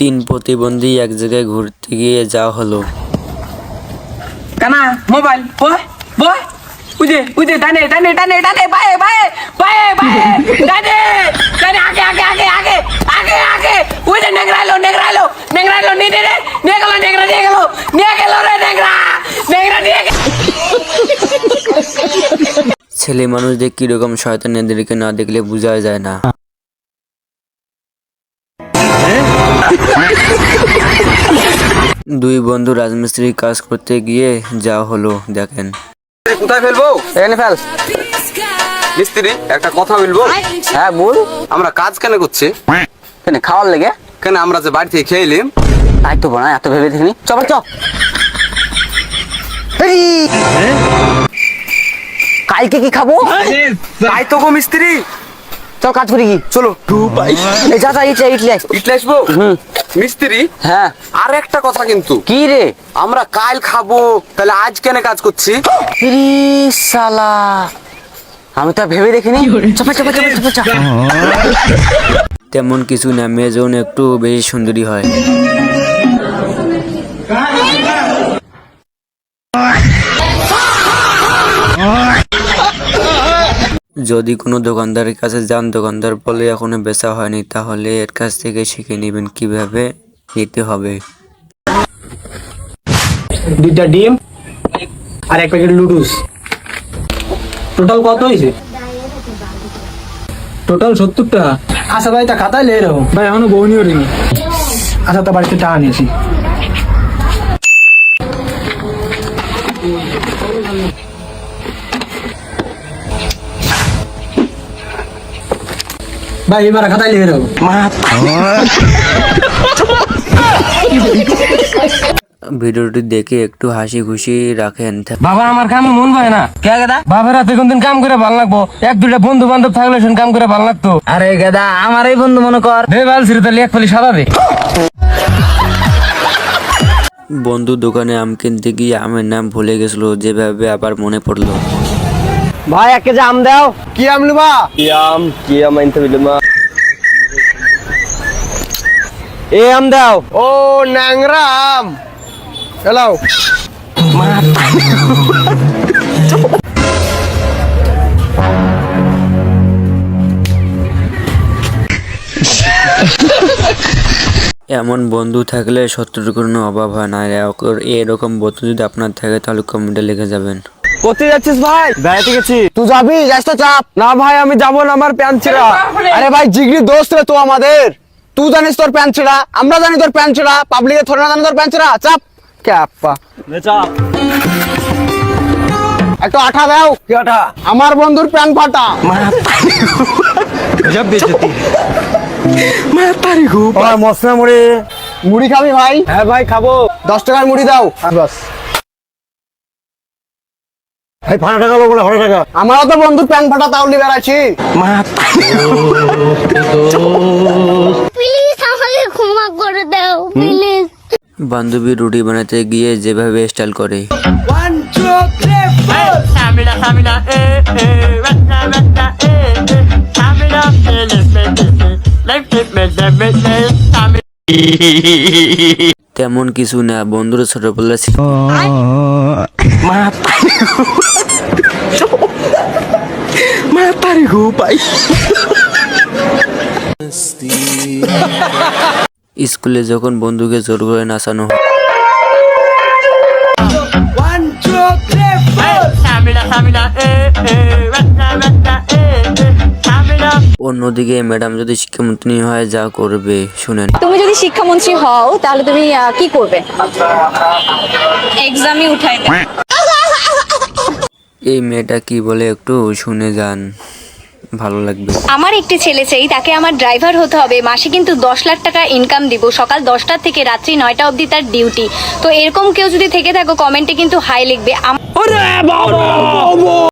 তিন প্রতিবন্ধী এক জায়গায় ঘুরতে গিয়ে যা হলো। কানা মোবাইল বয় বয় উদে টানে টানে টানে টানে বায়ে বায়ে বায়ে বায়ে টানে টানে আগে আগে আগে আগে আগে আগে উদে নেগরালো নেগরালো নেগরালো নিয়ে রে নিয়ে গেল নেগরা নিয়ে গেল রে নেগরা নেগরা নিয়ে গেল। ছেলে মানুষদের কিরকম শয়তান, এদেরকে না দেখলে বোঝা যায় না। দুই বন্ধু রাজমিস্ত্রির কাজ করতে গিয়ে যা হলো দেখেন। কোথায় ফেলবো? এখানে ফেল। মিস্ত্রি একটা কথা বলবো। হ্যাঁ বল। আমরা কাজ কেন করছি? কেন খাওয়ার লেগে? কেন আমরা যে বাড়ি থেকে খেয়ে এলাম? তাই তো বনা, এত ভেবে দেখিনি। চল চল কালকে কি খাবো? তাই তো গো মিস্ত্রি, চল কাজ করি কি চলো। এই যা যা ইটলি ইটলে আসবো। মিস্ত্রি হ্যাঁ আর একটা কথা কিন্তু, কি রে? আমরা কাল খাবো, তাহলে আজ কেন কাজ করছি? ইরি শালা, আমি তো ভেবে দেখিনি। চাপা চাপা চাপা চাপা চাপা। তেমন কিছু না, মেয়ে যখন একটু বেশি সুন্দরী হয়। যদি কোনো দোকানদারের কাছে যান, দোকানদার বলে এখনো বেচা হয়নি, তাহলে এর কাছ থেকে শিখে নেবেন কিভাবে নিতে হবে। দুইটা ডিম আর এক প্যাকেট লুডুস, টোটাল কত হয়েছে? টোটাল 70 টাকা। আচ্ছা ভাই, তা খাতায় লে রাখো ভাই, এখনো বউ নিয়ে ওঠেনি। আচ্ছা, তা বাড়িতে টাকা নিয়েছি। ভাই এবার খাতায় লিখে রাখো। ভিডিওটি দেখে একটু হাসি খুশি রাখেন। বাবা আমার কামে মন পায় না। কে গেদা? বাবার হাতে কোনদিন কাম করে ভালো লাগবো, এক দুইটা বন্ধু বান্ধব থাকলে শুন কাম করে ভালো লাগতো। আরে গেদা, আমার এই বন্ধু মনে কর। দে বাল সিরিতে লেখ ফেলি সাদা দে। বন্ধু দোকানে আম কিনতে গিয়ে আমের নাম ভুলে গেছিল, যেভাবে আবার মনে পড়লো। ভাই এক কেজি আম দাও। কি আম লুবা? কি আম আনতে বলি মা? এ আম দাও। ও ন্যাংরা আম, এলাও। এমন বন্ধু থাকলে শত্রুর কোনো অভাব হয় না। এরকম বন্ধু যদি আপনার থাকে তাহলে কমেন্টে লিখে যাবেন। কোথায় যাচ্ছিস ভাই? বেড়াতে গেছি। তুই যাবি? যাস তো চাপ। না ভাই আমি যাবো না, আমার প্যান্ট ছেঁড়া। আরে ভাই জিগরি দোস্ত রে তো আমাদের। তুই জানিস তোর প্যান্ট ছেঁড়া, আমরা জানি তোর প্যান্ট ছেঁড়া, পাবলিকে থরে না জানি তোর প্যান্ট ছেঁড়া। চাপ ক্যাপা চাপ। একটু আঠা দাও। কি আটা? আমার বন্ধুর প্যান্ট ফাটা। মশলা মুড়ি। মুড়ি খাবি ভাই? হ্যাঁ ভাই খাবো। 10 টাকার মুড়ি দাও। বাস। ভাই 5 টাকা বলে 5 টাকা। আমারও তো বন্ধুর প্যান্ট ফাটা, তাও নিয়ে বেড়াচ্ছি। প্লিজ আমাকে ক্ষমা করে দাও প্লিজ। বান্ধবী রুটি বানাতে গিয়ে যেভাবে স্টাইল করে। তেমন কিছু না, বন্ধুরা ছোটবেলা ছিল। স্কুলে যখন বন্ধুকে জোর করে নাচানো হয়, অন্যদিকে ম্যাডাম যদি শিক্ষামন্ত্রী হয় যা করবে শুনেন। তুমি যদি শিক্ষামন্ত্রী হও তাহলে তুমি কি করবে? এক্সামই উঠাইবে। এই মেয়েটা কি বলে একটু শুনে যান, ভালো লাগবে। আমার একটি ছেলে চাই, তাকে আমার ড্রাইভার হতে হবে, মাসে কিন্তু 10 লাখ টাকা ইনকাম দিব, সকাল 10টা থেকে রাত্রি 9টা অবধি তার ডিউটি। তো এরকম কেউ যদি থেকে থাকো কমেন্টে কিন্তু হাই লিখবে।